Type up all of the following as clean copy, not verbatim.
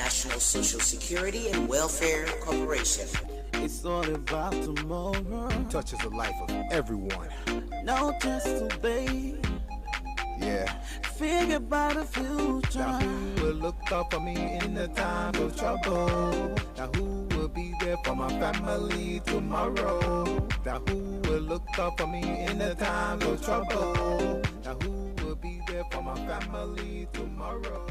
National Social Security and Welfare Corporation. It's all about tomorrow. Touches the life of everyone. No just obey. Yeah. Think about the future. Now who will look out for me in the time of trouble? Now who will be there for my family tomorrow? Now who will look out for me in the time of trouble? Now who will be there for my family tomorrow?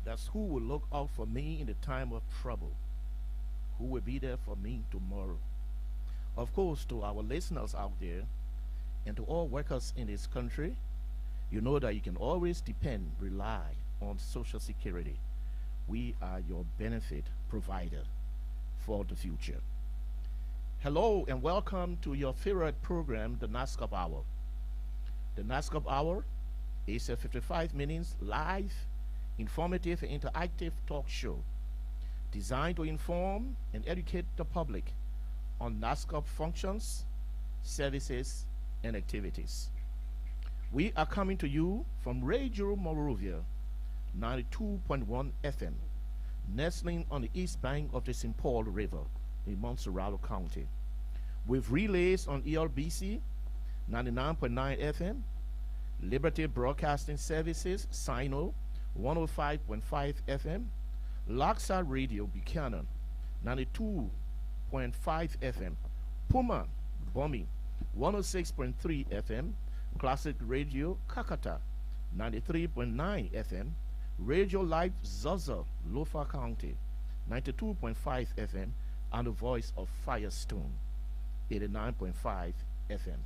That's who will look out for me in the time of trouble. Who will be there for me tomorrow? Of course, to our listeners out there and to all workers in this country, you know that you can always depend, rely on Social Security. We are your benefit provider for the future. Hello and welcome to your favorite program, the Nasscorp Hour. The Nasscorp Hour is a 55 minutes live, informative and interactive talk show designed to inform and educate the public on Nasscorp functions, services, and activities. We are coming to you from Radio MONROVIA 92.1 FM, nestling on the east bank of the St. Paul River in Montserrat County, with relays on ELBC 99.9 FM, Liberty Broadcasting Services, Sino 105.5 FM, Laksa Radio Buchanan 92.5 FM, Puma Bomi 106.3 FM, Classic Radio Kakata 93.9 FM, Radio Live Zaza Lofa County 92.5 FM, and the Voice of Firestone 89.5 FM.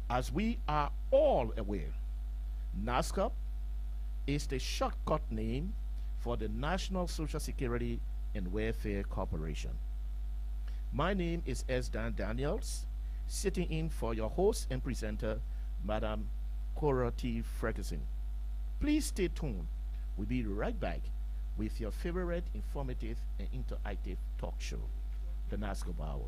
As we are all aware, Nasscorp is the shortcut name for the National Social Security and Welfare Corporation. My name is S. Dan Daniels, sitting in for your host and presenter, Madam Cora T. Ferguson. Please stay tuned. We'll be right back with your favorite informative and interactive talk show, the Nasscorp Hour.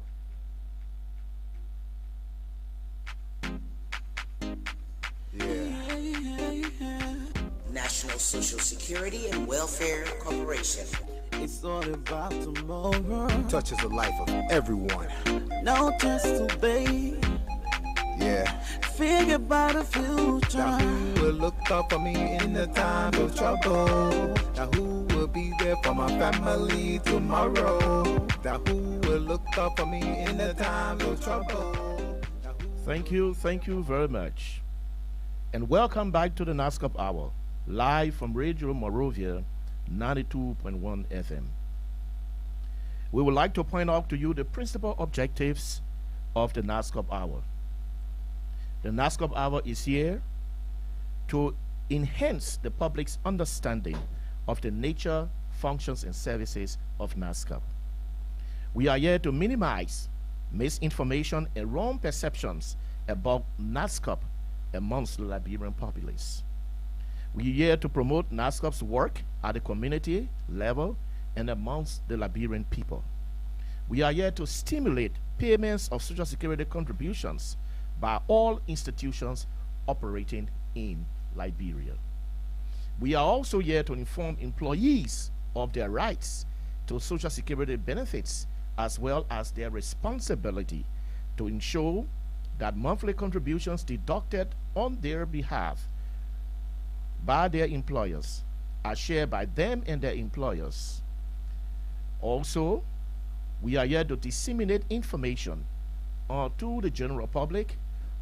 National Social Security and Welfare Corporation. It's all about tomorrow. Touches the life of everyone. No just obey. Yeah. Think about the future. Now who will look out for me in the time of trouble? Now who will be there for my family tomorrow? Now who will look out for me in the time of trouble? Thank you very much. And welcome back to the Nasscorp Hour, live from Radio MONROVIA 92.1 FM. We would like to point out to you the principal objectives of the Nasscorp Hour. The Nasscorp Hour is here to enhance the public's understanding of the nature, functions, and services of Nasscorp. We are here to minimize misinformation and wrong perceptions about Nasscorp amongst the Liberian populace. We are here to promote Nasscorp's work at the community level and amongst the Liberian people. We are here to stimulate payments of Social Security contributions by all institutions operating in Liberia. We are also here to inform employees of their rights to Social Security benefits as well as their responsibility to ensure that monthly contributions deducted on their behalf by their employers are shared by them and their employers. Also, we are here to disseminate information to the general public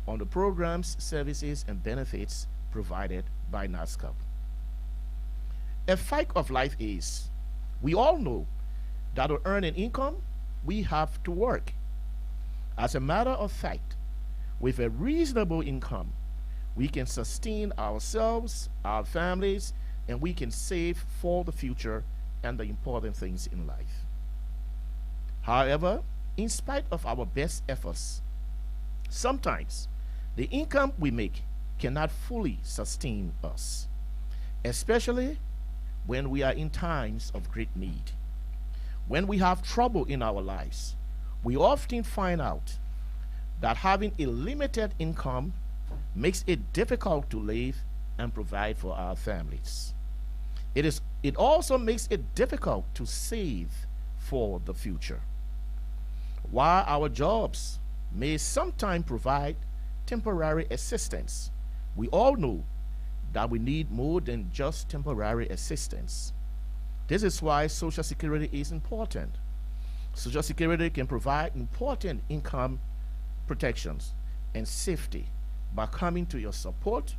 on the programs, services, and benefits provided by Nasscorp. A fact of life is, we all know that to earn an income, we have to work. As a matter of fact, with a reasonable income, we can sustain ourselves, our families, and we can save for the future and the important things in life. However, in spite of our best efforts, sometimes the income we make cannot fully sustain us, especially when we are in times of great need. When we have trouble in our lives, we often find out that having a limited income makes it difficult to live and provide for our families. It also makes it difficult to save for the future. While our jobs may sometimes provide temporary assistance, we all know that we need more than just temporary assistance. This is why Social Security is important. Social Security can provide important income protections and safety by coming to your support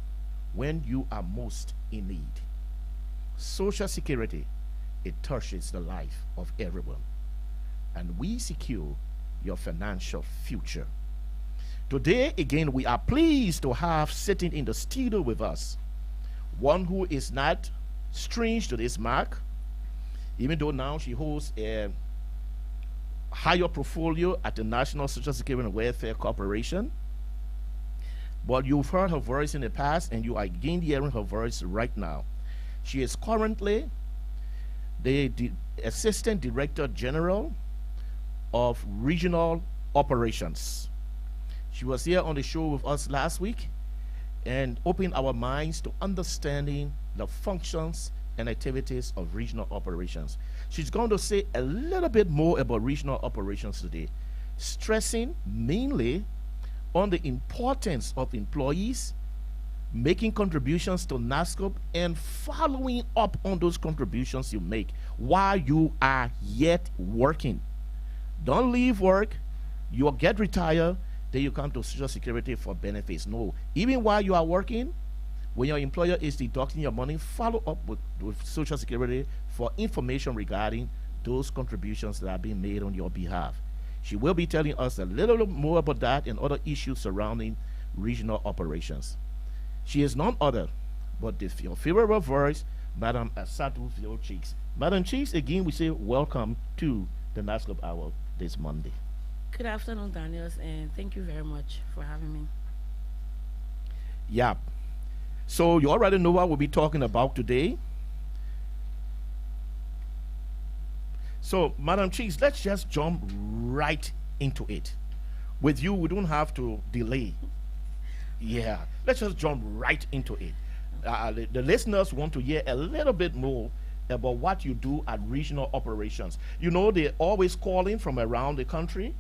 when you are most in need. Social Security, it touches the life of everyone, and we secure your financial future. Today, again, we are pleased to have sitting in the studio with us one who is not strange to this mark, even though now she holds a higher portfolio at the National Social Security and Welfare Corporation. But you've heard her voice in the past, and you are again hearing her voice right now. She is currently the Assistant Director General of Regional Operations. She was here on the show with us last week and opened our minds to understanding the functions and activities of regional operations. She's going to say a little bit more about regional operations today, stressing mainly on the importance of employees making contributions to Nasscorp and following up on those contributions you make while you are yet working. Don't leave work, you'll get retired, then you come to Social Security for benefits. No, even while you are working, when your employer is deducting your money, follow up with Social Security for information regarding those contributions that are being made on your behalf. She will be telling us a little more about that and other issues surrounding regional operations. She is none other but your favorite voice, Madam Asatu Phil Cheeks. Madam Cheeks, again, we say welcome to the Nasscorp Hour this Monday. Good afternoon, Daniels, and thank you very much for having me. Yeah. So you already know what we'll be talking about today. So, Madam Cheeks, let's just jump right into it. With you, we don't have to delay. Yeah, let's just jump right into it. The listeners want to hear a little bit more about what you do at regional operations. You know, they're always calling from around the country.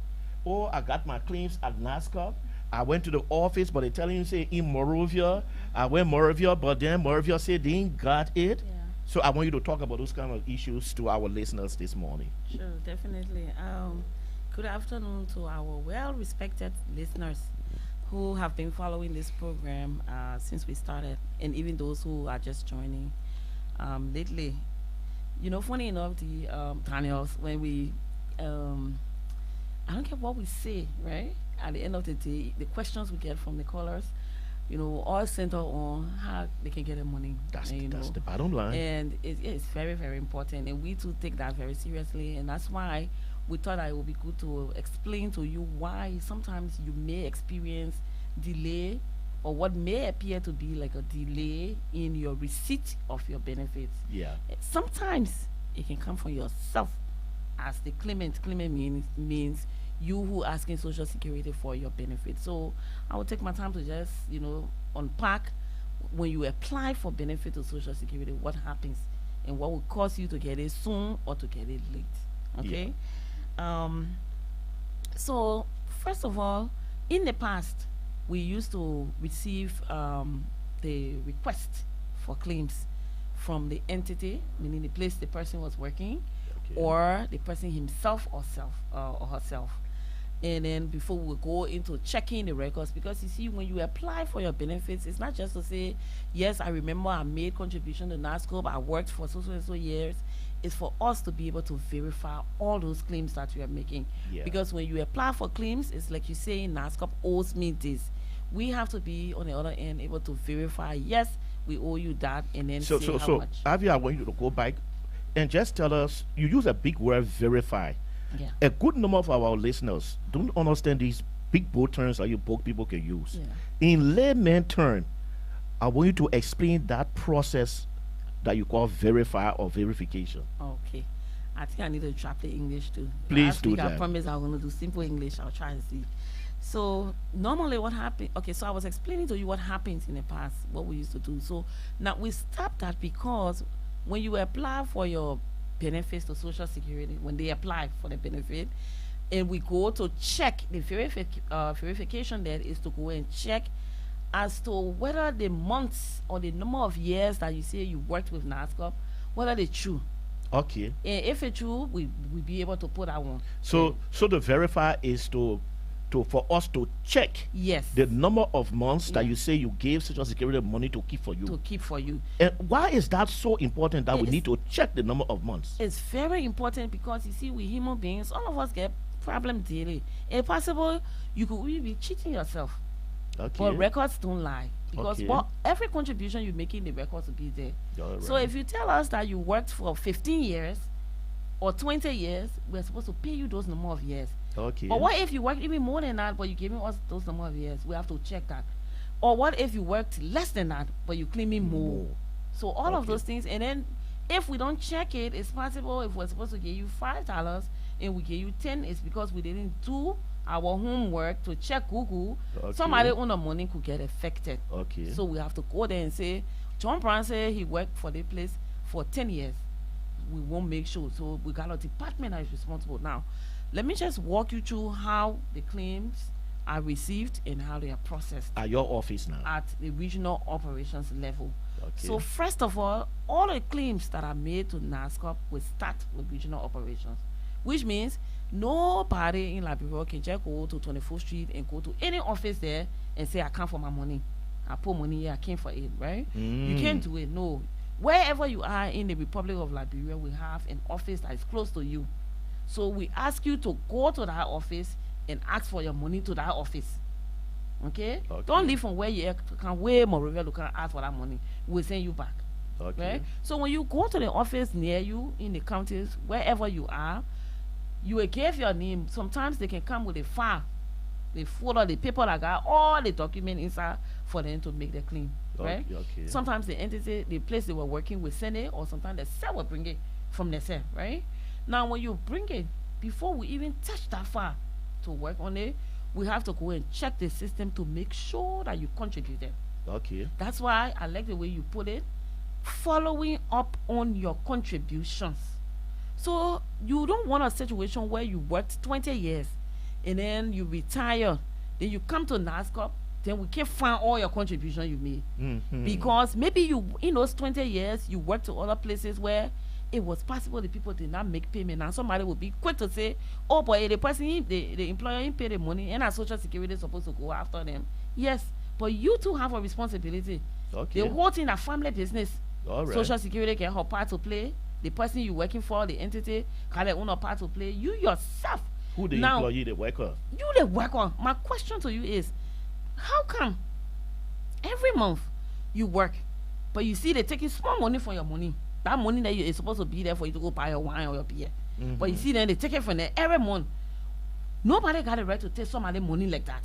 Oh, I got my claims at Nasscorp. I went to the office, but they're telling you, say, in Monrovia. I went Monrovia, but then Monrovia said they ain't got it. Yeah. So I want you to talk about those kind of issues to our listeners this morning. Sure, definitely. Good afternoon to our well-respected listeners who have been following this program since we started, and even those who are just joining lately. You know, funny enough, Daniels, when we, I don't care what we say, right? At the end of the day, the questions we get from the callers, you know, all center on how they can get their money. That's know. the bottom line. And it's very, very important. And we too take that very seriously. And that's why we thought that it would be good to explain to you why sometimes you may experience delay or what may appear to be like a delay in your receipt of your benefits. Yeah. Sometimes it can come from yourself as the claimant. Claimant means you who asking Social Security for your benefits. So I will take my time to just, you know, unpack when you apply for benefit to Social Security, what happens and what will cause you to get it soon or to get it late. Okay. Yeah. So first of all, in the past, we used to receive the request for claims from the entity, meaning the place the person was working, okay, or the person himself or herself. And then before we go into checking the records, because you see, when you apply for your benefits, it's not just to say, yes, I remember I made contribution to Nasscorp, I worked for so and so years. It's for us to be able to verify all those claims that you are making. Yeah. Because when you apply for claims, it's like you say, Nasscorp owes me this. We have to be on the other end able to verify, yes, we owe you that, and then say how much. Avi, I want you to go back and just tell us, you use a big word, verify. Yeah. A good number of our listeners don't understand these big bold terms that you both people can use. Yeah. In layman term, I want you to explain that process that you call verify or verification. Okay. I think I need to trap the English too. Please do that. I promise I'm going to do simple English. I'll try and see. So normally what happened, okay, so I was explaining to you what happens in the past, what we used to do. So now we stopped that because when you apply for your benefits to Social Security, when they apply for the benefit, and we go to check the verification, that is to go and check as to whether the months or the number of years that you say you worked with Nasscorp, whether they true. Okay. And if it's true, we be able to put that one. So the verify is to for us to check Yes. the number of months that Yeah. you say you gave Social Security money to keep for you. To keep for you. And why is that so important that we It's- need to check the number of months? It's very important because you see, we human beings, all of us get problems daily. If possible, you could really be cheating yourself. Okay. But records don't lie. Because Okay. every contribution you make in the records will be there. All So right. if you tell us that you worked for 15 years or 20 years, we're supposed to pay you those number of years. Okay. But what if you worked even more than that, but you're giving us those number of years? We have to check that. Or what if you worked less than that, but you're claiming more? More. So all of Okay. those things, and then if we don't check it, it's possible if we're supposed to give you $5 and we give you 10, it's because we didn't do our homework to check Google. Okay. Somebody on the money could get affected. Okay. So we have to go there and say, John Brown said he worked for the place for 10 years. We won't make sure. So we got a department that is responsible. Now, let me just walk you through how the claims are received and how they are processed At your office now. at the regional operations level. Okay. So first of all the claims that are made to Nasscorp will start with regional operations, which means nobody in Liberia can just go to 24th Street and go to any office there and say, I come for my money. I put money here, I came for it, right? You can't do it, no. Wherever you are in the Republic of Liberia, we have an office that is close to you. So we ask you to go to that office and ask for your money to that office. Okay? Okay. Don't leave from where you can where MONROVIA look and ask for that money. We'll send you back. Okay. Right? So when you go to the office near you in the counties, wherever you are, you will give your name. Sometimes they can come with a file. They folder the paper that got all the document inside for them to make the claim. Right? Okay. Sometimes the entity, the place they were working with send it, or sometimes the cell will bring it from the cell, right? Now when you bring it, before we even touch that file to work on it, we have to go and check the system to make sure that you contributed. Okay. That's why I like the way you put it, following up on your contributions. So you don't want a situation where you worked 20 years and then you retire, then you come to Nasscorp, then we can't find all your contributions you made. Because maybe you, in those 20 years, you worked to other places where it was possible the people did not make payment, and somebody would be quick to say, oh boy, the person, the employer ain't pay the money, and our Social Security is supposed to go after them. Yes, but you too have a responsibility. Okay. The whole thing, a family business. All right. Social Security can have part to play. The person you're working for, the entity, can their own part to play. You yourself. Who the Now, employee, the worker? you the worker. My question to you is, how come every month you work, but you see they taking small money from your money? That money that is supposed to be there for you to go buy your wine or your beer. But you see then they take it from there every month. Nobody got the right to take somebody money like that.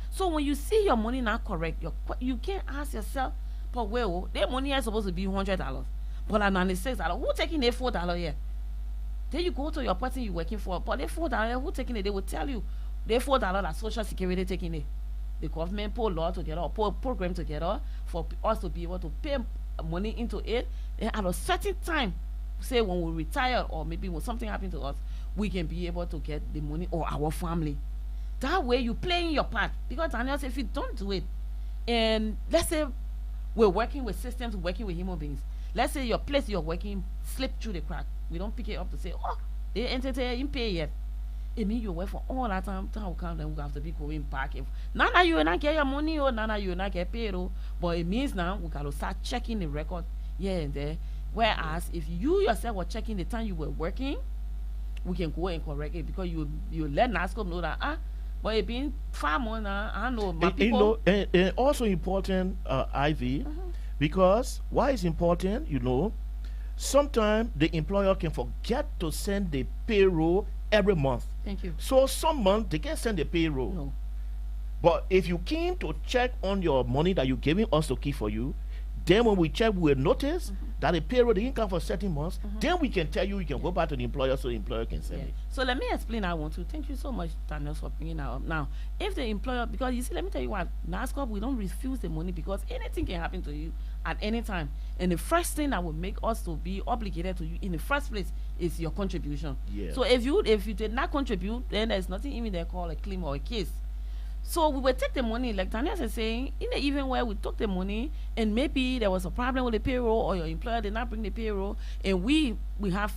So when you see your money not correct, you can't ask yourself, but well, their money is supposed to be $100. But at $96, who taking their $4 here? Then you go to your person you're working for, but they $4, who taking it? They will tell you they $4 that Social Security taking it. The government put law together or put program together for us to be able to pay money into it. Then at a certain time, say when we retire or maybe when something happened to us, we can be able to get the money or our family. That way you playing your part. Because Daniel said if you don't do it, and let's say we're working with systems, working with human beings. Let's say your place you're working slip through the crack. We don't pick it up to say, oh, they entered in pay yet. It means you work for all that time will come, then we have to be going back. If now that you will not get your money or now that you will not get paid, but it means now we gotta start checking the record here and there. Whereas if you yourself were checking the time you were working, we can go and correct it because you let Nasscorp know that but it been 5 months now. I know my people. And also important, Ivy, because why is important? Sometimes the employer can forget to send the payroll every month. Thank you. So some months they can send the payroll. No. But if you came to check on your money that you're giving us to keep for you, then when we check, we will notice that the payroll, the income for certain months, then we can tell you can go back to the employer so the employer can send Yeah. it. So let me explain. I want to thank you so much, Daniel, for bringing that up. Now, if the employer, because you see, let me tell you what, Nasscorp, we don't refuse the money because anything can happen to you at any time. And the first thing that will make us to be obligated to you in the first place is your contribution. Yeah. So if you did not contribute, then there's nothing even there called a claim or a case. So we will take the money, like Tanya is saying, in the event where we took the money and maybe there was a problem with the payroll or your employer did not bring the payroll, and we have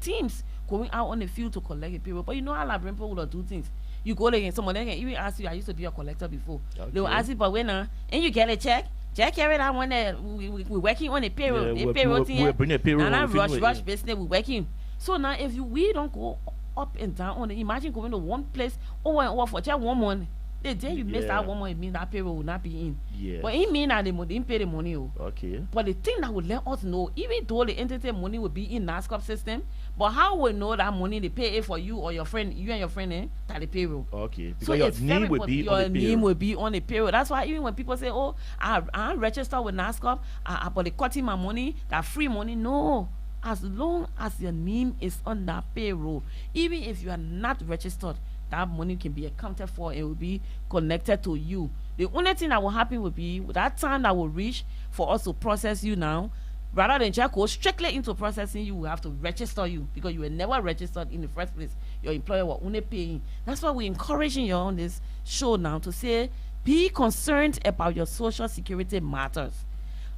teams going out on the field to collect the payroll. But you know how Labrador people will do things. You go there and someone can even ask you, I used to be a collector before. Okay. They will ask you, but when and you get a check. Check carry that one that we're working on the payroll. Yeah, the payroll thing. we'll bring the payroll. And I on rush business, we're working. So now if we don't go up and down on it, imagine going to one place over and over for just 1 month. The day you miss that 1 month, it means that payroll will not be in. Yeah. But it means that they didn't pay the money. Okay. But the thing that would let us know, even though the entity money will be in Nasscorp system, but how we know that money they pay it for you or your friend, you and your friend, that the payroll. Okay. Because So your it's name will be on the name payroll. will be on the payroll. That's why even when people say, "Oh, I registered with Nasscorp, but they cutting my money, that free money," no. As long as your name is on that payroll, even if you are not registered, that money can be accounted for and will be connected to you. The only thing that will happen will be that time that will reach for us to process you now, rather than just go strictly into processing you, will have to register you because you were never registered in the first place. Your employer will only paying. That's why we're encouraging you on this show now to say, be concerned about your social security matters.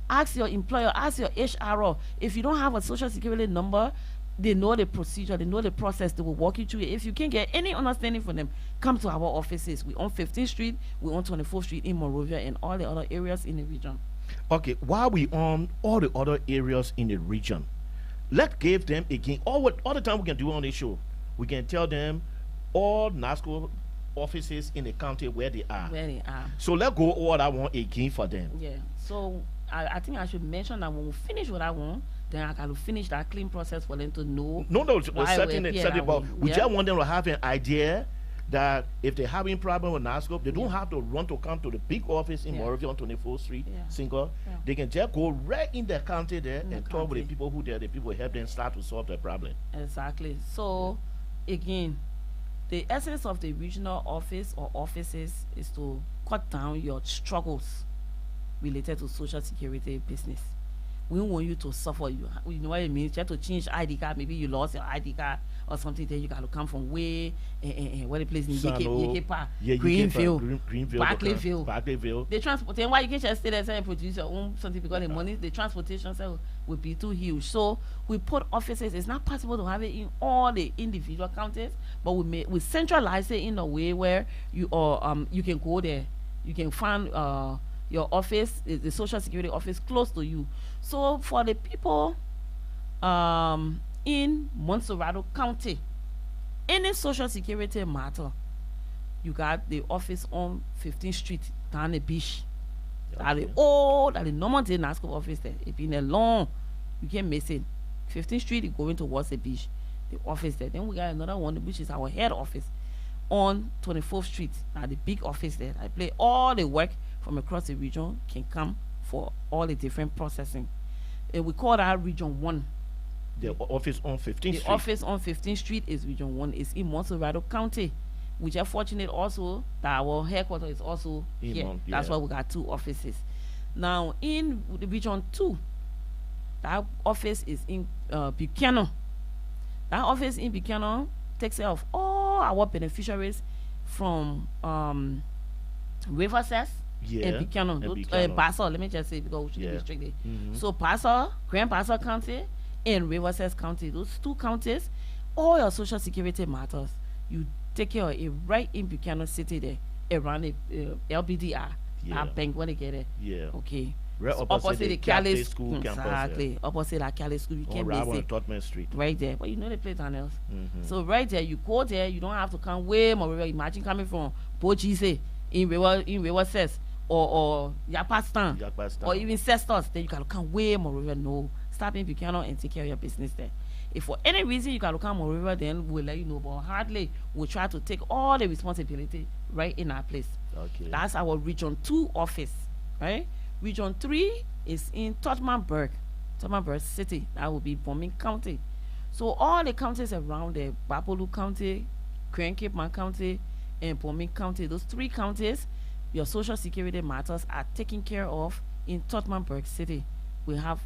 Ask your employer, ask your HRO. If you don't have a social security number, they know the procedure, they know the process, they will walk you through it. If you can't get any understanding from them, come to our offices. We're on 15th Street, we're on 24th Street in Monrovia and all the other areas in the region. Okay, while we on all the other areas in the region, let's give them again all the time we can do on this show. We can tell them all Nasscorp offices in the county where they are. So let's go all that one again for them. Yeah. So I think I should mention that when we finish what I want, then I can finish that clean process for them to know. No, why certain, but we yeah. just want them to have an idea that if they're having problem with Nasscorp, they don't have to run to come to the big office in Monrovia on 24th Street, single. Yeah. They can just go right in the county there In the and talk with the county. people who there. The people help them start to solve their problem. Exactly. So again, the essence of the regional office or offices is to cut down your struggles related to social security business. We don't want you to suffer. You know what it means? You have to change ID card. Maybe you lost your ID card or something. Then you got to come from way where the place in Yekepa, Greenfield, Barclayville. They transport. Then why you can't just stay there and produce your own something because the money, the transportation will be too huge. So we put offices. It's not possible to have it in all the individual counties, but we centralize it in a way where you can go there. You can find your office, the social security office, close to you. So for the people in Montserrat County, any social security matter, you got the office on 15th Street down the beach. That the normal day Nasscorp office there. It's been a long, you can't miss it. 15th Street is going towards the beach, the office there. Then we got another one which is our head office on 24th Street. Now the big office there. I play all the work from across the region can come for all the different processing. We call that Region 1. The office on 15th Street. The office on 15th Street is Region 1. It's in Montserrat County. Which are fortunate also that our headquarters is also here. That's why we got 2 offices. Now in the Region 2, that office is in Buchanan. That office in Buchanan takes care of all our beneficiaries from Riverside and Buchanan. Passau, let me just say because we should be strictly. So Passau, Grand Passau County and Riverside County, those 2 counties, all your social security matters, you take care of it right in Buchanan City there, around the LBDR, that bank when they get it. Yeah. Okay. Right So opposite the Cali school campus. Exactly. Opposite that Cali school. You can't miss it. Totman Street. Right there. But you know they play tunnels else. So right there, you go there, you don't have to come way more. Imagine coming from Bojise in Riverside or Yapastan or even Cestus, then you gotta come way more. No. Stop in Buchanan and take care of your business there. If for any reason you gotta come over, then we'll let you know. But hardly we'll try to take all the responsibility right in our place. Okay. That's our Region 2 office, right? Region 3 is in Tottenburg City. That will be Bombing County. So all the counties around there, Bapolu County, Grand Cape Man County, and Bombing County, those 3 counties, your social security matters are taken care of in Tottenhamburg City, we have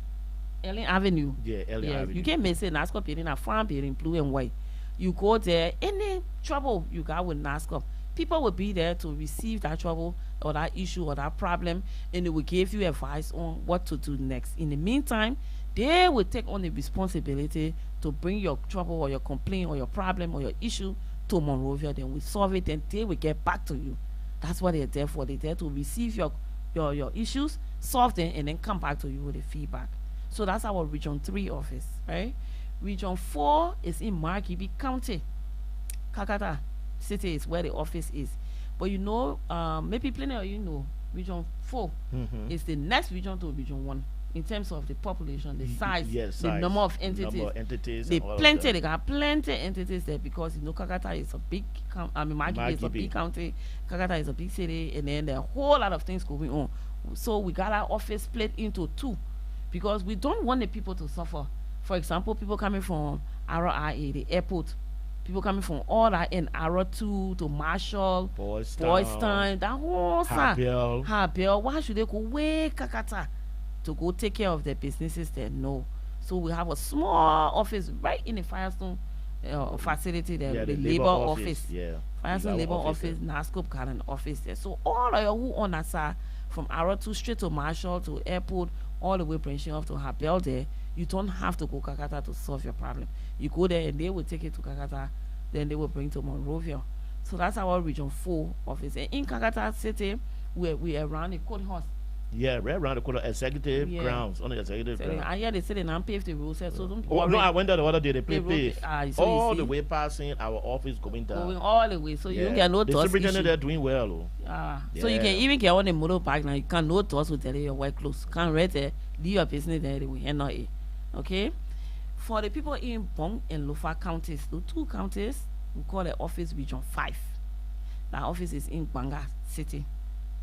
Ellen Avenue. Yeah, Ellie Avenue. You can miss it. Nasscorp building, a farm building, blue and white. You go there, any trouble you got with Nasscorp, people will be there to receive that trouble or that issue or that problem, and they will give you advice on what to do next. In the meantime, they will take on the responsibility to bring your trouble or your complaint or your problem or your issue to Monrovia. Then we solve it, and they will get back to you. That's what they're there for. They're there to receive your issues, solve them, and then come back to you with the feedback. So that's our Region 3 office, right? Region 4 is in Margibi County. Kakata City is where the office is. But you know, maybe plenty of you know, Region 4 is the next region to Region 1 in terms of the population, the size, Yes, the size, number of entities. They and all of plenty, that. they got plenty entities there because you know Kakata is a big, Margibi is a Margibi. big county, Kakata is a big city, and then there are a whole lot of things going on. So we got our office split into 2 because we don't want the people to suffer. For example, people coming from RIA, the airport, people coming from all that in Arrow 2 to Marshall, Boystown, that whole side. Habel. Why should they go way Kakata to go take care of their businesses there? No. So we have a small office right in the Firestone facility there, Yeah, the labor office. Yeah. Firestone Our labor office office, Nasscorp got an office there. So all of you who on that side, from Arrow 2 straight to Marshall to airport, all the way branching off to Habel there, you don't have to go Kakata to solve your problem. You go there and they will take it to Kakata, then they will bring to Monrovia. So that's our Region 4 office. And in Kakata City, we are around the courthouse. Yeah, right around the corner, executive Yeah. grounds, on the executive So grounds. I hear they say they now pave the road, so don't Oh, worry. no, I went there the other day. They play road- pave. so you all see, the way passing our office going down. going all the way, so you don't get no The dust superintendent issue. they're doing well. So you can Yeah. even get on the motorbike now. You can no dust will tell you your work close. Can't read there, leave your business there. They will handle it. Okay. For the people in Bong and Lofa counties, the 2 counties, we call the office Region 5. That office is in Banga City.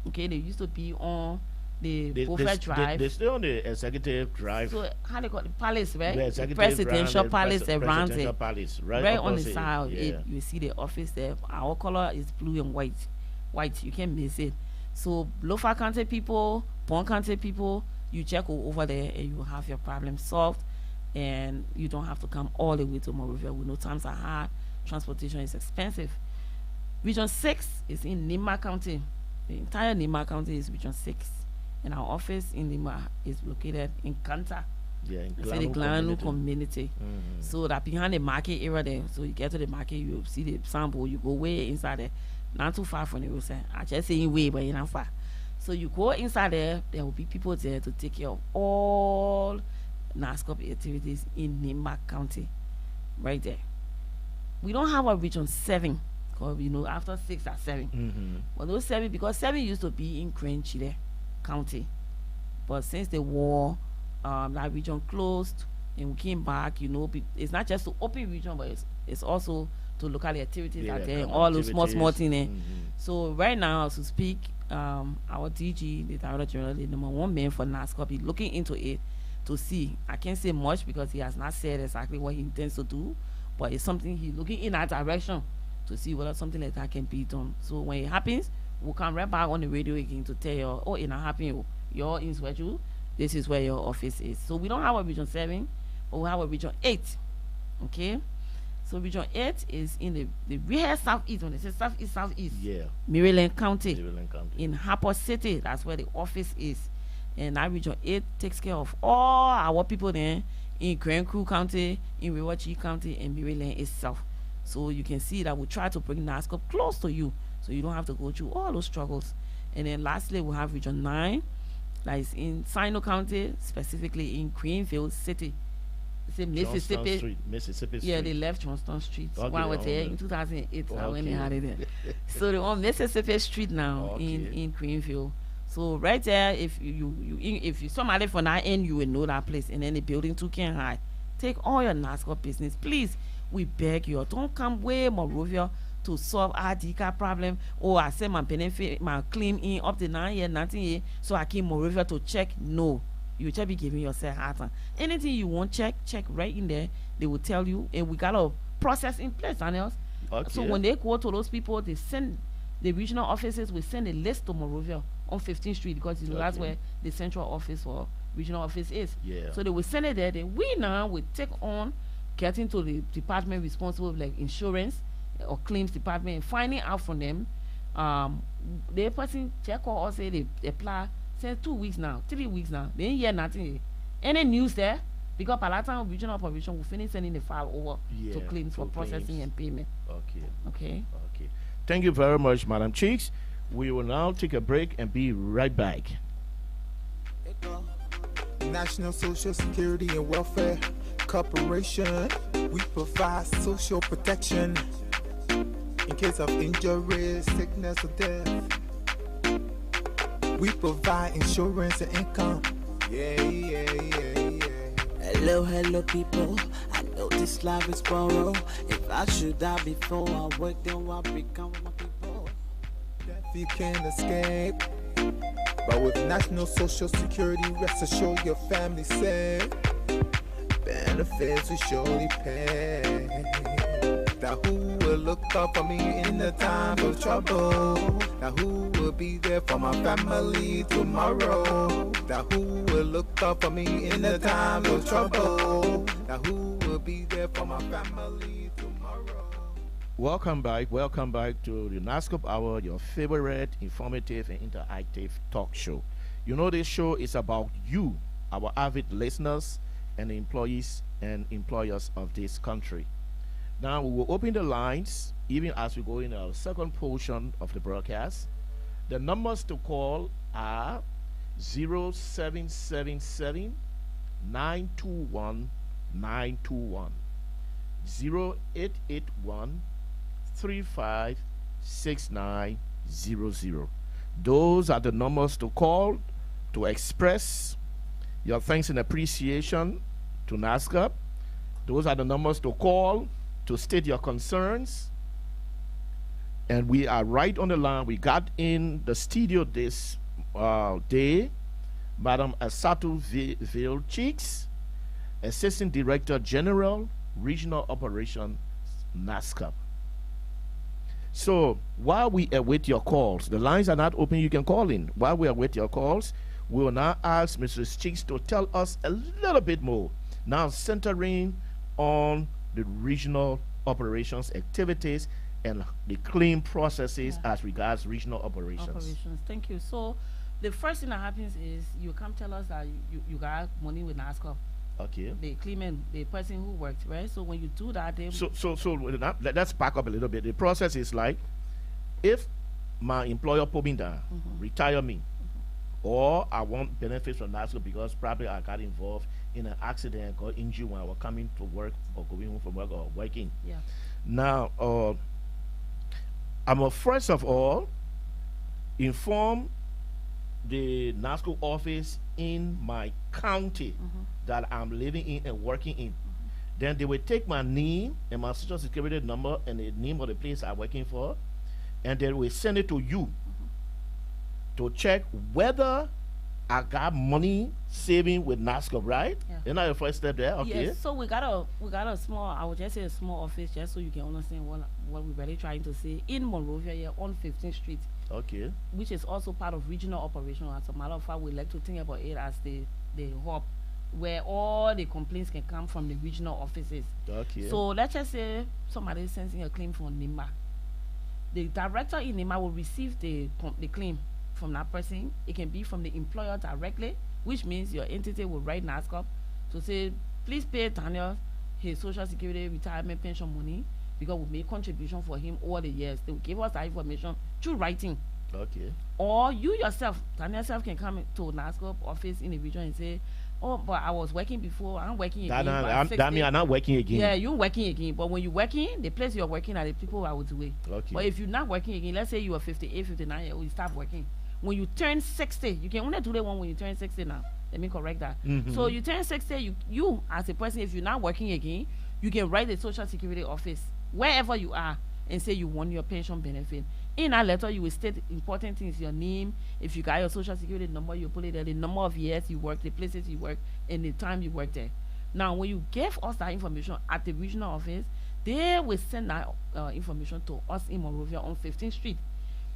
Okay, they used to be on the Beaufort Drive. They still on the executive drive. So how they call the palace, right? The The executive presidential ground, palace the around presidential it. palace, Right on the opposite. side of Yeah. it, you see the office there. Our color is blue and white. White, you can't miss it. So Lofa County people, Bong County people, you check over there and you have your problem solved, and you don't have to come all the way to Monrovia. We know times are hard, transportation is expensive. Region 6 is in Nima County. The entire Nima County is Region 6, and our office in Nima is located in Kanta. Yeah, in It's in the Glanu community. Mhm. So that behind the market area there, so you get to the market, you see the sample, you go way inside there, not too far from the roadside. I just saying way, but you're not far. So you go inside there, there will be people there to take care of all Nasscorp activities in Nima County, right there. We don't have a Region 7, because you know after 6 or 7. Mhm. But those 7, because 7 used to be in Chile County, but since the war, that region closed and we came back. You know, it's not just to open region, but it's also to look at the activities Yeah, out there, and kind all of those small activities. things there. Mhm. So right now, as we speak, our DG, the Director General, the #1 man for Nasscorp, is looking into it to see. I can't say much because he has not said exactly what he intends to do, but it's something he's looking in that direction to see whether something like that can be done. So when it happens, we'll come right back on the radio again to tell you, oh, it's not happening. You're in schedule. This is where your office is. So we don't have a Region 7, but we have a Region 8. Okay? So Region 8 is in the real southeast. When they say southeast, Yeah, Maryland County. Maryland County. In Harper City, that's where the office is. And that Region 8 takes care of all our people there in Grand Crew County, in Riwachi County, and Maryland itself. So you can see that we try to bring Nasscorp close to you, so you don't have to go through all those struggles. And then lastly, we have Region 9, that is in Sino County, specifically in Greenville City. It's in Johnston Mississippi. Street, Mississippi Street. Yeah, they left Johnston Street Okay, when I was there okay. in 2008. I went and Okay. had it there. So they're on Mississippi Street now in Okay. Greenville. So right there, if you somebody from that end, you will know that place. And then the building too can hide. Take all your Nasscorp business, please. We beg you, don't come way Monrovia to solve our DCA problem. Oh, I send my benefit, my claim in up to 9 years, nothing here, so I came Monrovia to check. No, you just be giving yourself hard time. Anything you want, check right in there. They will tell you, and we got a process in place, Daniel. Okay. So when they go to those people, they send the regional offices will send a list to Monrovia on 15th Street, because you know that's Okay. where the central office or regional office is. Yeah. So they will send it there. Then we now will take on getting to the department responsible like insurance or claims department and finding out from them. The person check or say they apply since 2 weeks now, 3 weeks now. They ain't hear nothing. Any news there? Because by that time regional operation will finish sending the file over to Yeah, claims for to processing claims. and payment. Okay. Okay. Okay. Thank you very much, Madam Cheeks. We will now take a break and be right back. National Social Security and Welfare Corporation. We provide social protection in case of injury, sickness, or death. We provide insurance and income. Yeah, yeah, yeah, yeah. Hello, hello, people. I know this life is borrowed. If I should die before I work, then what become of my people? Death you can't escape. But with National Social Security, rest assured your family safe. Benefits we surely pay. Now who will look out for me in the time of trouble? Now who will be there for my family tomorrow? Now who will look out for me in the time of trouble? Now who will be there for my family tomorrow? Welcome back to the Nasscorp Hour, your favorite informative and interactive talk show. You know, this show is about you, our avid listeners, and the employees and employers of this country. Now, we will open the lines even as we go in our second portion of the broadcast. The numbers to call are 0777 921 921, 0881 356900. Those are the numbers to call to express your thanks and appreciation to Nasscorp. Those are the numbers to call to state your concerns. And we are right on the line. We got in the studio this day Madam Asatu Ville Cheeks, Assistant Director General, Regional Operations, Nasscorp. So while we await your calls, the lines are not open, you can call in. While we await your calls, we will now ask Mrs. Cheeks to tell us a little bit more, now centering on the regional operations activities and the claim processes as regards regional operations. Thank you. So the first thing that happens is you come tell us that you got money with Nasscorp. Okay. The claimant, the person who worked, right? So when you do that, they So let's back up a little bit. The process is like, if my employer put me down, retire me, or I want benefits from Nasscorp because probably I got involved in an accident or injury when I was coming to work or going home from work or working. Yeah. Now, I'm first of all inform the Nasscorp office in my county that I'm living in and working in. Then they will take my name and my social security number and the name of the place I'm working for, and they will send it to you to check whether I got money saving with Nasscorp, right? Yeah. Isn't that the first step there? Okay. Yes, so we got a small, I would just say a small office, just so you can understand what we're really trying to say, in Monrovia here on 15th Street, Okay. which is also part of regional operation. As a matter of fact, we like to think about it as the hub where all the complaints can come from the regional offices. Okay. So let's just say somebody sends in a claim from NIMA. The director in NIMA will receive the claim from that person. It can be from the employer directly, which means your entity will write Nasscorp to say, please pay Daniel his social security retirement pension money because we made contribution for him all the years. They will give us that information through writing. Okay. Or you yourself, Daniel yourself, can come to Nasscorp office in the region and say, oh, but I was working before, I'm working again. That means I'm not working again. Yeah, you're working again. But when you're working, the place you're working at, the people are with the way. Okay. But if you're not working again, let's say you are 58, 59 years old, you start working. When you turn 60, you can only do the one when you turn 60 now. Let me correct that. So you turn 60, you as a person, if you're not working again, you can write the Social Security office, wherever you are, and say you want your pension benefit. In that letter, you will state important things, your name. If you got your social security number, you put it there, the number of years you work, the places you work, and the time you work there. Now, when you give us that information at the regional office, they will send that information to us in Monrovia on 15th Street.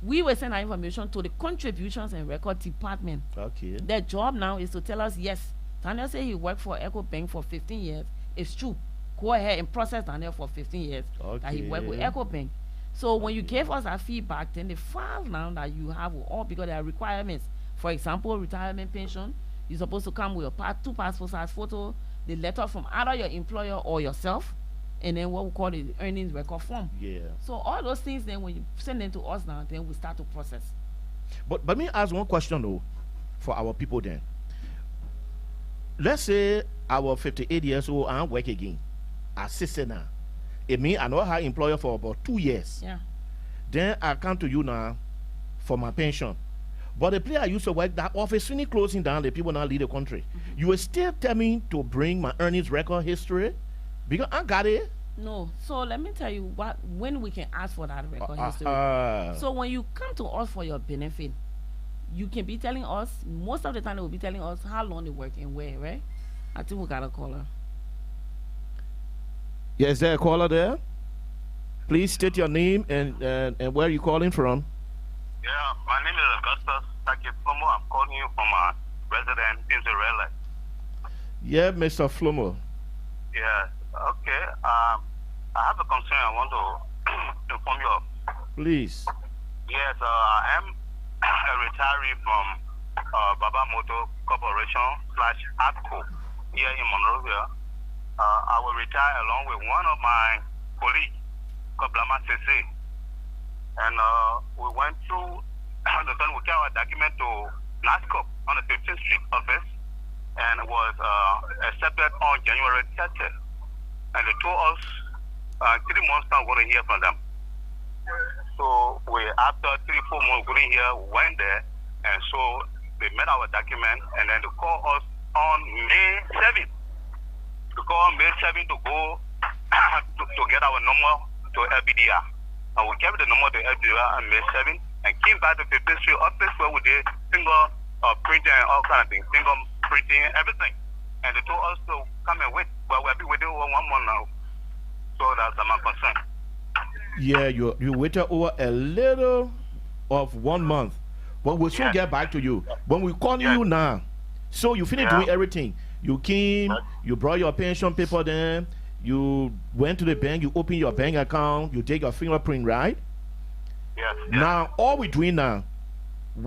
We will send our information to the contributions and record department. Okay. Their job now is to tell us, yes, Daniel said he worked for Echo Bank for 15 years. It's true. Go ahead and process Daniel for 15 years that he worked with Echo Bank. So when you gave us that feedback, then the file now that you have will all, because there are requirements. For example, retirement pension, you're supposed to come with your 2 passport size photo, the letter from either your employer or yourself, and then what we call the earnings record form. Yeah. So all those things, then when you send them to us now, then we start to process. But let me ask one question though, for our people then. Let's say our 58 years old and work again, assistant now. It means I know her employer for about 2 years. Yeah. Then I come to you now for my pension. But the place I used to work, that office really closing down, the people now leave the country. You will still tell me to bring my earnings record history? Because I got it. No. So let me tell you when we can ask for that record history. So when you come to us for your benefit, you can be telling us, most of the time they will be telling us how long they work and where, right? I think we got a caller. Yeah, is there a caller there? Please state your name and where you calling from. Yeah, my name is Augustus Takiflomo. I'm calling you from a resident in Zerele. Yeah, Mr. Flomo. Yeah, okay. I have a concern I want to inform you of. Please. Yes, I am a retiree from Baba Moto Corporation / APCO here in Monrovia. I will retire along with one of my colleagues, Koblama Sese. And we went through the time we carried our document to Nasscorp on the 15th Street office, and it was accepted on January 30th. And they told us 3 months time we're going to hear from them. So after 3-4 months we couldn't hear, we went there, and so they made our document, and then they called us on May 7th. They called May 7th to go to get our number to LBDR. And we gave the number to LBDR on May 7th and came back to 15th Street office where we did finger printing and all kind of things, finger printing, everything. And they told us to come and wait. But we've been waiting over 1 month now. So that's my concern. Yeah, you waited over a little of 1 month. But we'll soon get back to you. When we call you now, so you finished doing everything. You came, you brought your pension paper then, you went to the bank, you open your bank account, you take your fingerprint, right? Yes. Now, all we're doing now,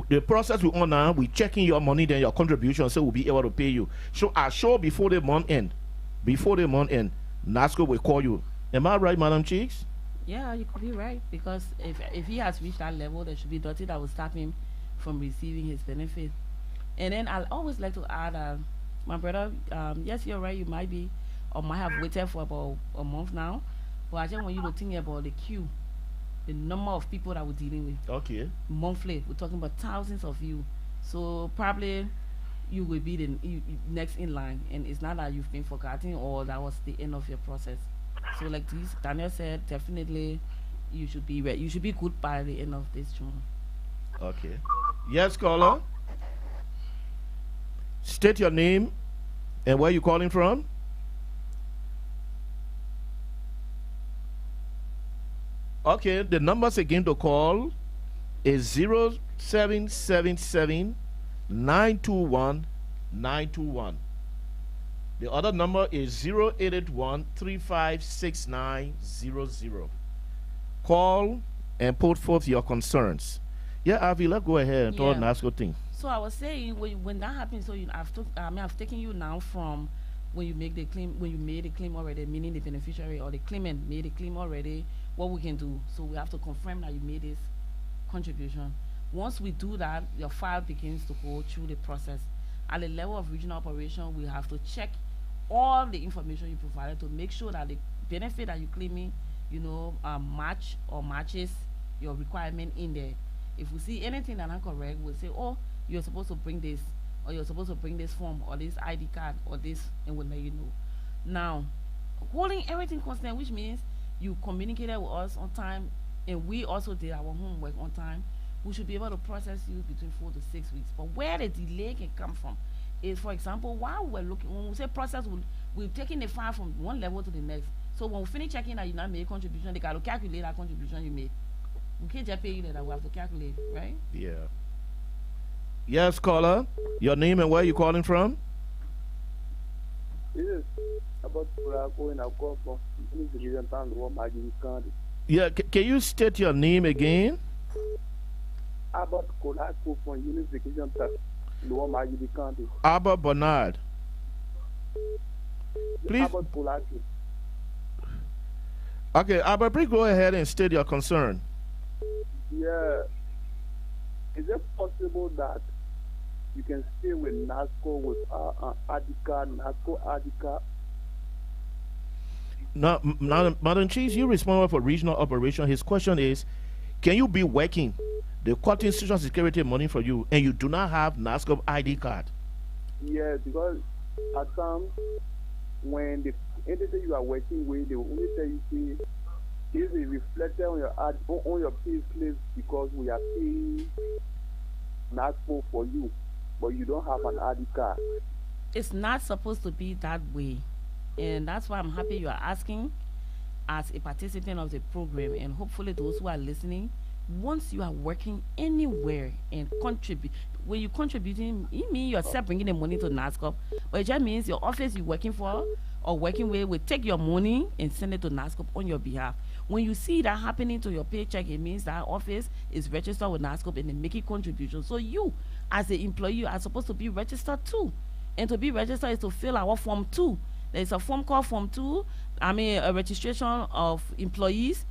the process we're on now, we're checking your money, then your contribution, so we'll be able to pay you. So I sure before the month end, Nasscorp will call you. Am I right, Madam Cheeks? Yeah, you could be right, because if he has reached that level, there should be nothing that will stop him from receiving his benefit. And then I'll always like to add, my brother, yes, you're right, you might be or might have waited for about a month now, but I just want you to think about the queue, the number of people that we're dealing with. Okay. Monthly, we're talking about thousands of you. So probably you will be the next in line, and it's not that you've been forgotten or that was the end of your process. So like this, Daniel said, definitely you should be ready. You should be good by the end of this June. Okay. Yes, caller. State your name and where you calling from. Okay, the numbers again to call is 0777 921 921. The other number is 0881 356900. Call and put forth your concerns. Yeah, Avi, let's go ahead and talk Nasscorp thing. So I was saying when that happens, so I've taken you now from when you make the claim, when you made the claim already, meaning the beneficiary or the claimant made the claim already, what we can do. So we have to confirm that you made this contribution. Once we do that, your file begins to go through the process. At the level of regional operation, we have to check all the information you provided to make sure that the benefit that you're claiming, match or matches your requirement in there. If we see anything that's not correct, we'll say, oh, you're supposed to bring this, or you're supposed to bring this form, or this ID card, or this, and we'll let you know. Now, holding everything constant, which means you communicated with us on time, and we also did our homework on time, we should be able to process you between 4 to 6 weeks. But where the delay can come from is, for example, while we're looking, when we say process, we're taking the file from one level to the next. So when we finish checking that you not made contribution, they got to calculate that contribution you made. We can't just pay you that. We have to calculate, right? Yeah. Yes, caller. Your name and where you calling from? This is about Kuraco in a call from Unification Town, the one Maggie County. Yeah, can you state your name again? About Kuraco from Unification Town, the one Maggie County. Abba Bernard. Please. About Kuraco. Okay, Abba, please go ahead and state your concern. Yeah. Is it possible that you can stay with Nasscorp with Adika, Nasscorp Adika? Now, Madam Chief, you responsible for regional operation. His question is, can you be working the cutting social security money for you and you do not have Nasscorp ID card? Yeah, because at times when the entity you are working with, they will only tell you, see, is it reflected on your on your pay slip because we are paying Nasscorp for you, but you don't have an ID card. It's not supposed to be that way, and that's why I'm happy you are asking as a participant of the program, and hopefully those who are listening, once you are working anywhere and contribute, when you're contributing, it means yourself bringing the money to Nasscorp, but it just means your office you're working for or working with will take your money and send it to Nasscorp on your behalf. When you see that happening to your paycheck, it means that office is registered with Nasscorp and they make a contribution. So you, as an employee, you are supposed to be registered too. And to be registered is to fill our Form 2. There's a form called Form 2, a registration of employees,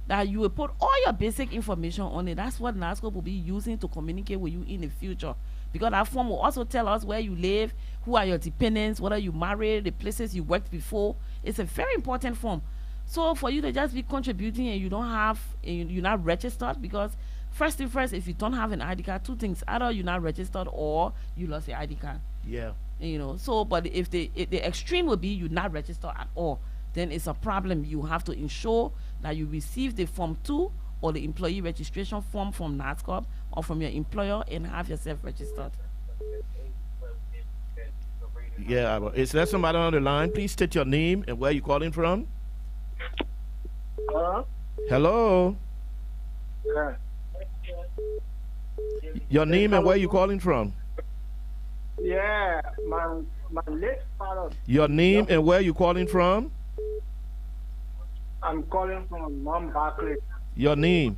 that you will put all your basic information on it. That's what Nasscorp will be using to communicate with you in the future. Because that form will also tell us where you live, who are your dependents, whether you married, the places you worked before. It's a very important form. So for you to just be contributing and you don't have, you're not registered, because first thing first, if you don't have an ID card, two things: either you're not registered or you lost your ID card. Yeah. You know. So, but if the extreme will be you're not registered at all, then it's a problem. You have to ensure that you receive the Form 2 or the employee registration form from Nasscorp or from your employer and have yourself registered. Yeah, is there somebody on the line? Please state your name and where you're calling from. Hello. Yeah. Your name and where you calling from. Yeah, my late father. Your name and where you calling from. I'm calling from Mom Barclay. Your name.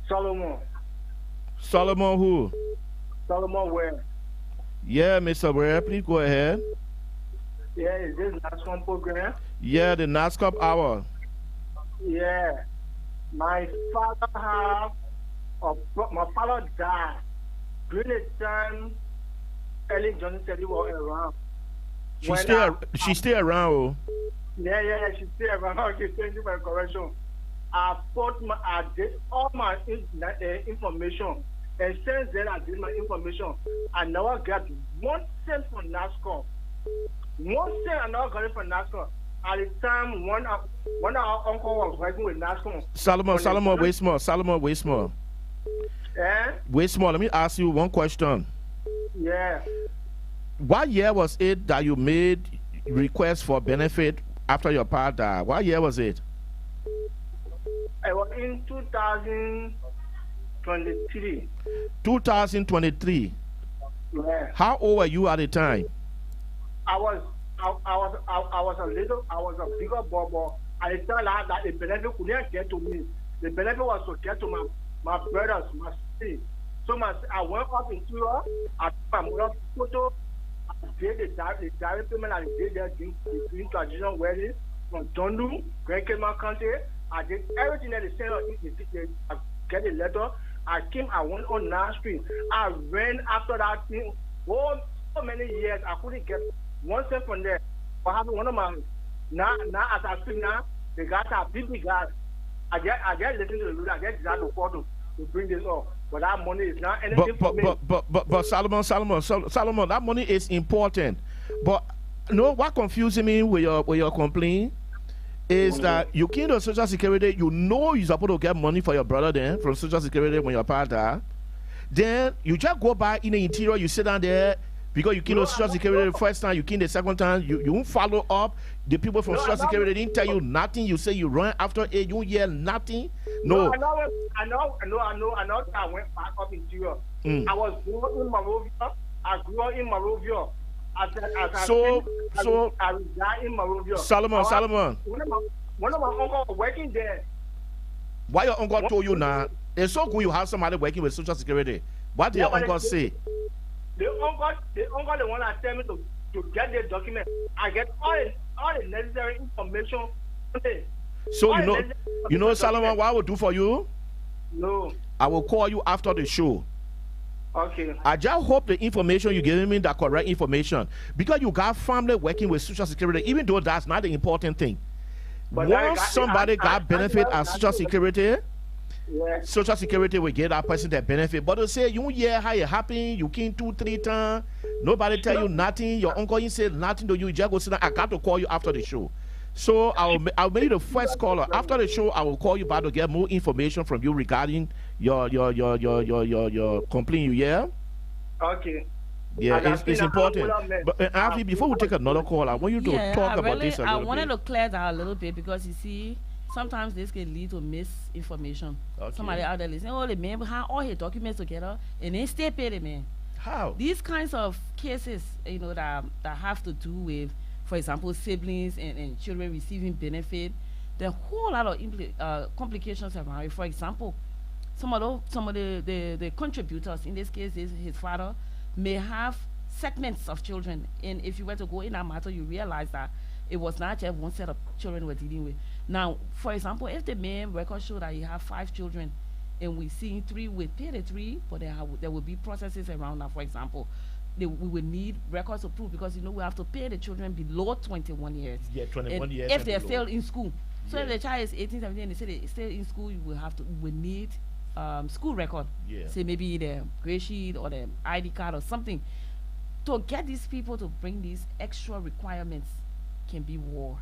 Solomon. Solomon who? Solomon where? Yeah, Mr. Ware, please go ahead. Yeah, is this Nasscorp program? Yeah, the Nasscorp Hour. Yeah. My father died during the time Ellen Johnson said he was around. She's still around. Oh. Yeah, she's still around. Okay, thank you for the correction. I did all my information, and since then I did my information. I never got 1 cent from Nasscorp. 1 cent I never got it from Nasscorp. At the time, one of our uncle was working with Nasscorp. Solomon, wait small. Solomon, wait small. Yeah? Wait small. Let me ask you one question. Yeah. What year was it that you made request for benefit after your father died? What year was it? I was in 2023. 2023. Yeah. How old were you at the time? I was a bigger boy. I tell her that the benefit couldn't get to me. The benefit was to get to my brothers, my sister. So I went up into her, I took my mother's photo, I did the direct payment, I did the green traditional wedding from Dondu, Grand Cape County. I did everything that they sent her. I get a letter. I went on 9th Street. I ran after that thing for so many years. I couldn't get 1 cent from there. But having one of my, now as I speak now, the guys are big guys. I just listen to the road. I just decided to call to bring this up. But that money is not anything for me. But Solomon, that money is important. But you know what confuses me with your complaint is that you came to Social Security, you know you're supposed to get money for your brother then from Social Security when your father died. Then you just go back in the interior, you sit down there Because you came to Social Security the first time, you came the second time, you won't follow up. The people from Social Security didn't tell you nothing. You say you run after it, you won't hear nothing. No. I know. I went back up into Europe. I was born in Monrovia. I grew up in Monrovia. So I reside in Monrovia. Solomon. One of my uncles working there. Why your uncle told you now? It's so good you have somebody working with Social Security. What did your uncle say? The uncle, the one that tell me to get the document. I get all the necessary information. So you know, Solomon, what I will do for you? No. I will call you after the show. Okay. I just hope the information you're giving me the correct information, because you got family working with Social Security, even though that's not the important thing. But once somebody got benefit at Social Security, Social Security will get that person that benefit. But they say you hear how it happen, you came 2-3 times, nobody tell you nothing, your uncle ain't say nothing to you, you just go sit down. I got to call you after the show. So I'll make you the first caller. After the show, I will call you back to get more information from you regarding your complaint you hear. Okay. Yeah, it's important. But Avi, before we take another call, I want you to talk about this a little bit. I wanted to clear that a little bit, because you see, sometimes this can lead to misinformation. Okay. Somebody out there listening, oh, the man have all his documents together and then stay pay the man. How? These kinds of cases, that have to do with, for example, siblings and children receiving benefit, there are a whole lot of complications around it. For example, some of the contributors, in this case is his father, may have segments of children, and if you were to go in that matter, you realize that it was not just one set of children we're dealing with. Now, for example, if the main record show that he have 5 children, and we see 3, we pay the 3, but there will be processes around that. For example, we will need records to prove, because we have to pay the children below 21 years. Yeah, 21 years. If they're still in school. So if the child is 18, 17, and they say they're still in school, we need school record. Yeah. Say maybe the grade sheet or the ID card or something. To get these people to bring these extra requirements can be war.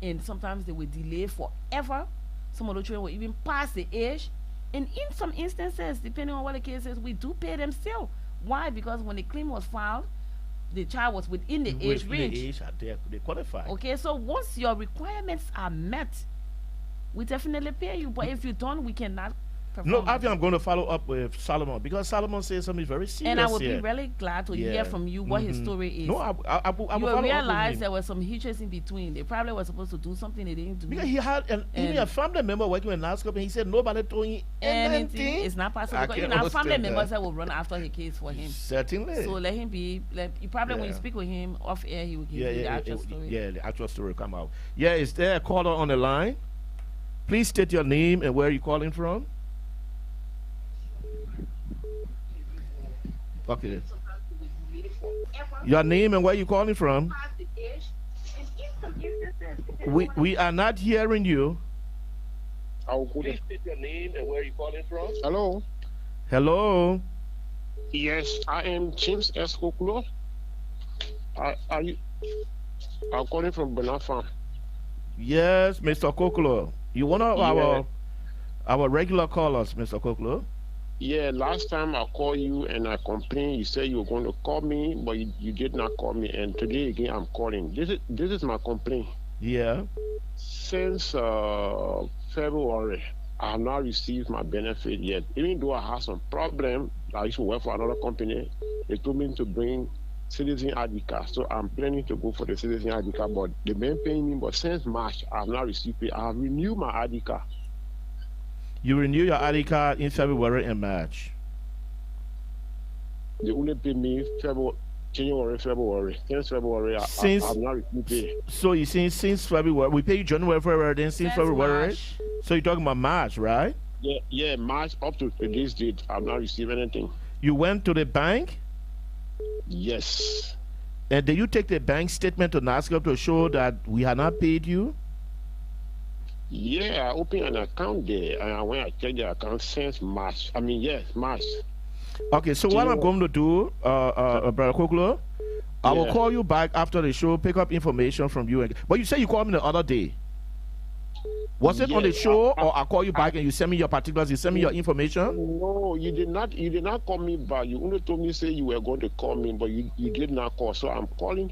And sometimes they will delay forever. Some of the children will even pass the age. And in some instances, depending on what the case is, we do pay them still. Why? Because when the claim was filed, the child was within the age range. They qualify. Okay, so once your requirements are met, we definitely pay you. But if you don't, we cannot perform. No, I think I'm going to follow up with Solomon, because Solomon says something very serious. And I would be really glad to hear from you what his story is. No, I will realize there were some hitches in between. They probably were supposed to do something they didn't do. Because he had even a family member working with Nasscorp, and he said nobody told him anything. It's not possible, because family members that will run after the case for him. Certainly. So let him be. You probably when you speak with him off air, he will give you the actual story. Yeah, the actual story will come out. Yeah, is there a caller on the line? Please state your name and where you're calling from. Okay. Your name and where you calling from? We are not hearing you. Please state your name and where you calling from. Hello. Hello. Yes, I am James S. Koklo. I'm calling from Benafa. Yes, Mr. Koklo. You one of our regular callers, Mr. Koklo. Yeah, last time I called you and I complained, you said you were going to call me, but you did not call me. And today again, I'm calling. This is my complaint. Yeah. Since February, I have not received my benefit yet. Even though I have some problem, I used to work for another company. They told me to bring citizen ID card. So I'm planning to go for the citizen ID card, but they've been paying me. But since March, I have not received it. I have renewed my ID card. You renew your ID card in February and March. They only pay me January, February. Since February, I have not received it. So you see, since February, we pay you January, February, then since February. March. So you're talking about March, right? Yeah, March up to today's date, I have not received anything. You went to the bank? Yes. And did you take the bank statement to Nasscorp to show that we had not paid you? Yeah, I opened an account there, and when I checked the account since March, March. Okay, so what I'm going to do, Brother Koklo, I will call you back after the show, pick up information from you. But you said you called me the other day. Was it on the Yes, show, or I call you back and you send me your particulars, you send me your information? No, you did not. You did not call me back. You only told me say you were going to call me, but you did not call. So I'm calling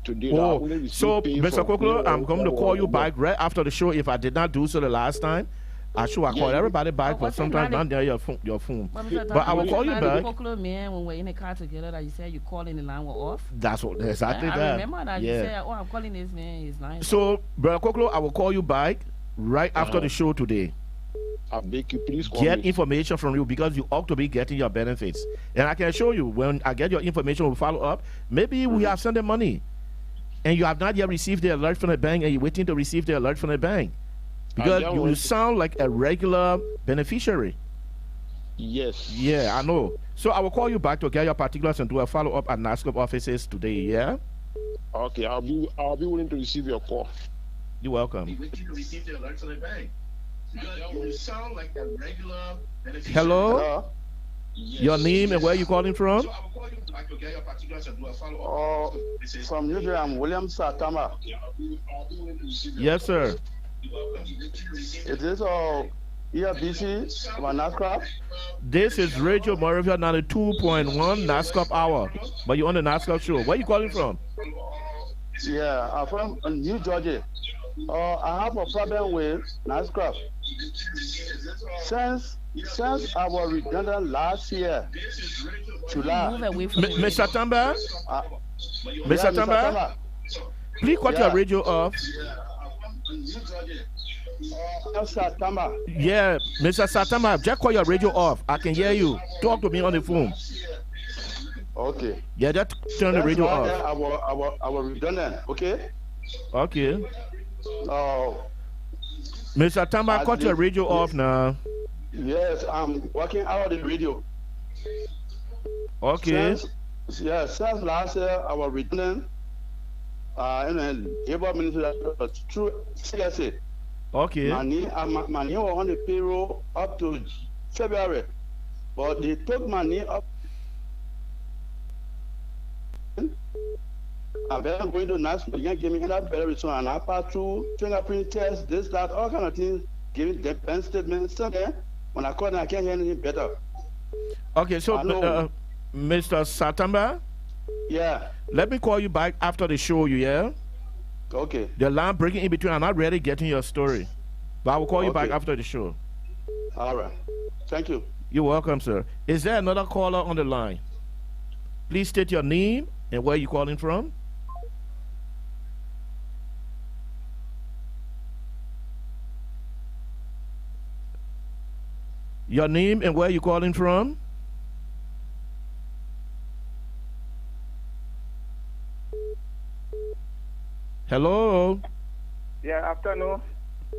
today. Oh, so Mr. Kokolo, I'm going to call you back right after the show. If I did not do so the last time, I call everybody back, but sometimes not near your phone. But I will call you back. Man, when we're in the car together, that you said you calling the line was off. That's what exactly that. I remember that you said, "Oh, I'm calling this man. His line." So, Brother Kokolo, I will call you back right after the show today. I beg you, please call get me. information from you because you ought to be getting your benefits. And I can show you when I get your information, we'll follow up. Maybe we have sent the money and you have not yet received the alert from the bank and you're waiting to receive the alert from the bank. Because you sound like a regular beneficiary. Yes. Yeah, I know. So I will call you back to get your particulars and do a follow-up at Nasscorp offices today, yeah? Okay, I'll be willing to receive your call. You're welcome. Waiting to receive the alert from the bank. You sound like a regular beneficiary. Hello? Yes. Your name and where you calling from? So I will call you back to get your particulars and do a follow-up. From usually I'm William Satama. Yes, sir. Is this EFBC from Nasscorp? This is Radio MONROVIA 92.1 Nasscorp Hour. But you're on the Nasscorp show. Where are you calling from? Yeah, I'm from New Georgia. I have a problem with Nasscorp. Since I was redundant last year, July. Mr. Tamba? Mr. Tamba? Please cut your radio off. Yeah, Mr. Satama, just call your radio off. I can hear you. Talk to me on the phone. Okay. Yeah, just turn the radio off. I was redundant, okay? Okay. Mr. Tamba, cut your radio off now. Yes, I'm working out the radio. Okay. Since last year, I was redundant. In the labor ministry through CSA. Okay. My name was on the payroll up to February, but they took my name up. I'm going to Nasscorp. You can give me that better return, and I pass through fingerprint tests, this, that, all kind of things, giving the bank statements. So then, when I call them, I can't hear anything better. Okay, so Mr. Satamba? Yeah. Let me call you back after the show, yeah? Okay. The line breaking in between. I'm not really getting your story. But I will call you back after the show. All right. Thank you. You're welcome, sir. Is there another caller on the line? Please state your name and where you're calling from. Your name and where you're calling from. Hello. Yeah, afternoon.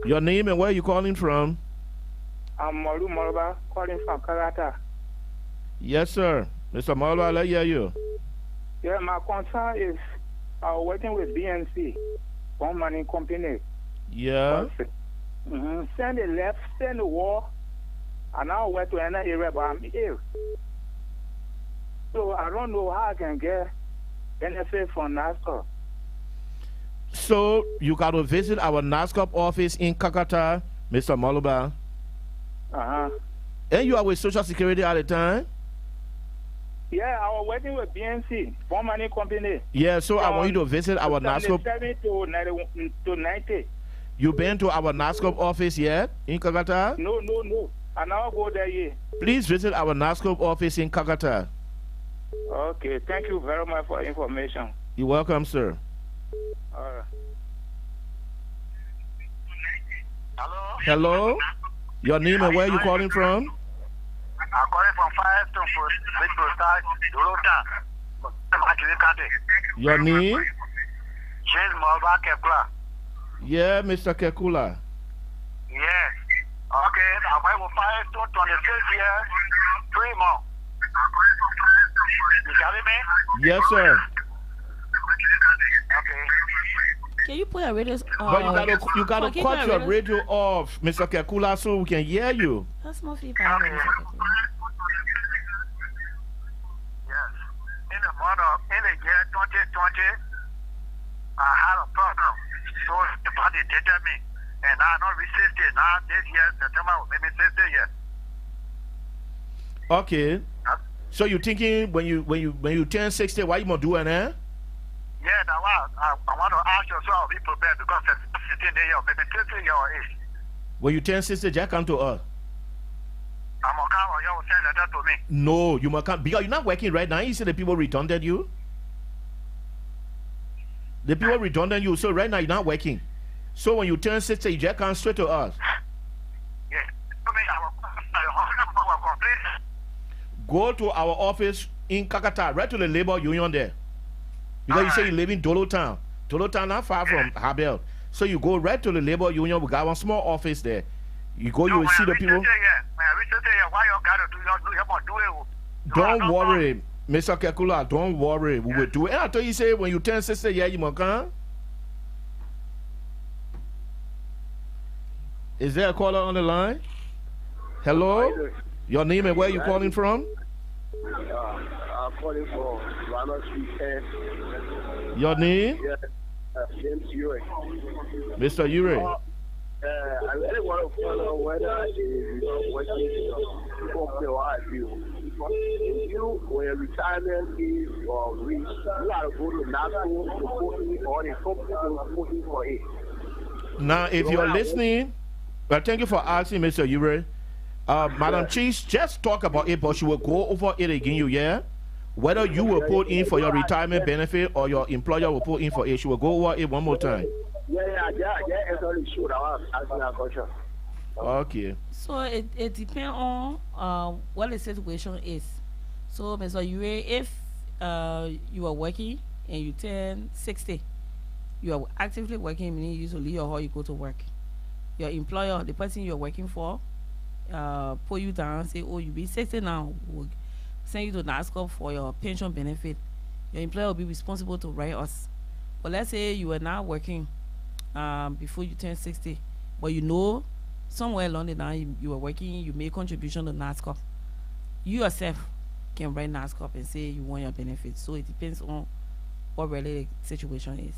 Your name and where you calling from? I'm Morova, calling from Karata. Yes, sir. Mr. Morova, I hear you. Yeah, my concern is working with BNC, one money company. Yeah. Send the left, send the war, and I went to another area, but I'm ill. So I don't know how I can get benefit from Nasscorp. So you got to visit our Nasscorp office in Kakata, Mr. Moluba. And you are with Social Security at the time? Yeah, I was working with BNC, one money company. Yeah, so I want you to visit our Nasscorp. 77 to 90. You been to our Nasscorp office yet in Kakata? No. I now go there yet. Please visit our Nasscorp office in Kakata. Okay, thank you very much for information. You're welcome, sir. All right. Hello? Your name and where you calling from? I'm calling from Firestone for Big Prostar, Your name? James Malva Kepler. Yeah, Mr. Kekula. Yes. Okay, I'm going with Firestone 26 years, 3 months. You got me? Yes, sir. Okay. Can you put your radio? But you gotta cut your radio off, Mr. Kekula, so we can hear you. That's more feedback. Okay. Yes. In the year 2020, I had a problem. So the body dated me. and I not reach 60. Now this year, September, maybe 60 years. Okay. Huh? So you thinking when you turn 60, what you gonna do, eh? Yeah, that's why I want to ask you so I'll be prepared because 15 years, maybe 50 years age. When you turn 60, just come to us. I'm going to come or you will send letter to me. No, you must come because you're not working right now. You see the people redundant you. The people redundant you. So right now you're not working. So when you turn 60, you just come straight to us. Yeah. I will complain. Go to our office in Kakata, right to the labor union there. Because you say you live in Dolo Town. Dolo Town not far from Habel. So you go right to the labor union. We got one small office there. You go, you will see the people. Don't worry, Mr. Kekula, don't worry. We will do it. And I thought you say when you turn 60, yeah, you must come. Is there a caller on the line? Hello? Your name and where you calling from? I'm calling from Ronald Street. Your name? Yeah, James Ure. Mr. Ure. I really want to find out whether working company or I feel. Because if you, when your retirement is reached, you are going to Nasscorp to put in or the company to put in for it. Now, if So you're listening, well, thank you for asking, Mr. Ure. Madam Chief, just talk about it, but she will go over it again, yeah? Whether you will put in for your retirement benefit or your employer will put in for it, she will go over it one more time. Yeah, it's only sure. I was asking a question. Okay. So it depends on what the situation is. So, Mr. Ure, if you are working and you turn 60, you are actively working, meaning you usually leave or you go to work. Your employer, the person you're working for, pull you down, say, oh, you be 60 now, we'll send you to Nasscorp for your pension benefit. Your employer will be responsible to write us. But let's say you are now working before you turn 60, but you know somewhere along the line you are working, you make contribution to Nasscorp. You yourself can write Nasscorp and say you want your benefits. So it depends on what really the situation is.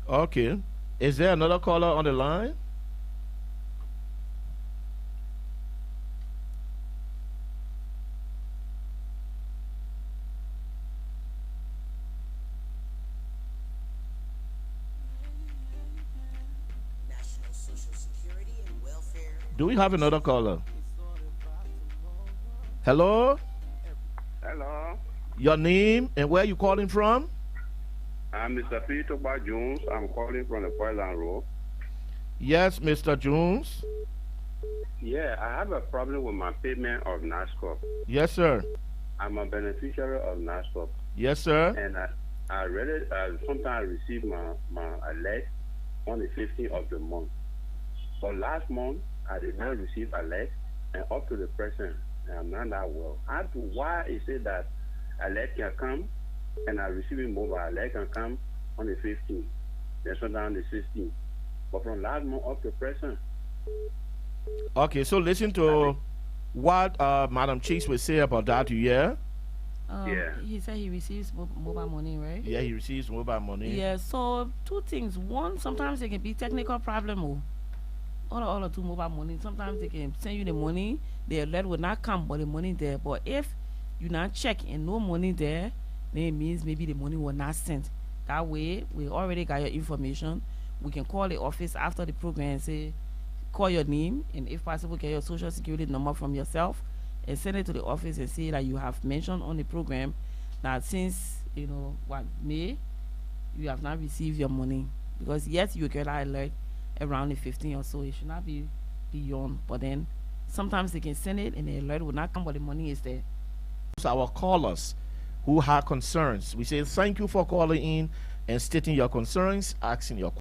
Okay. Is there another caller on the line? National Social Security and Welfare. Do we have another caller? Hello? Hello. Your name and where you calling from? I'm Mr. Peter Jones. I'm calling from the Poison Road. Yes, Mr. Jones. Yeah, I have a problem with my payment of Nasscorp. Yes, sir. I'm a beneficiary of Nasscorp. Yes, sir. And I really, sometimes I receive my alert on the 15th of the month. But last month, I did not receive alert, and up to the present, I'm not that well. Why is it that alert can come and I receive it mobile alert can come on the 15th, then sometimes on the 16th. But from last month up to present. Okay, so listen to what Madam Cheeks will say about that, yeah? Yeah. He said he receives mobile money, right? Yeah, he receives mobile money. Yeah, so two things. One, sometimes it can be technical problem. All or two mobile money. Sometimes they can send you the money, the alert will not come, but the money there. But if you not check and no money there, then it means maybe the money was not sent. That way, we already got your information. We can call the office after the program and say, call your name, and if possible, get your social security number from yourself and send it to the office and say that you have mentioned on the program that since, May, you have not received your money. Because yes, you get that alert around the 15th or so. It should not be beyond. But then sometimes they can send it and the alert will not come, but the money is there. Our callers who have concerns, we say thank you for calling in and stating your concerns, asking your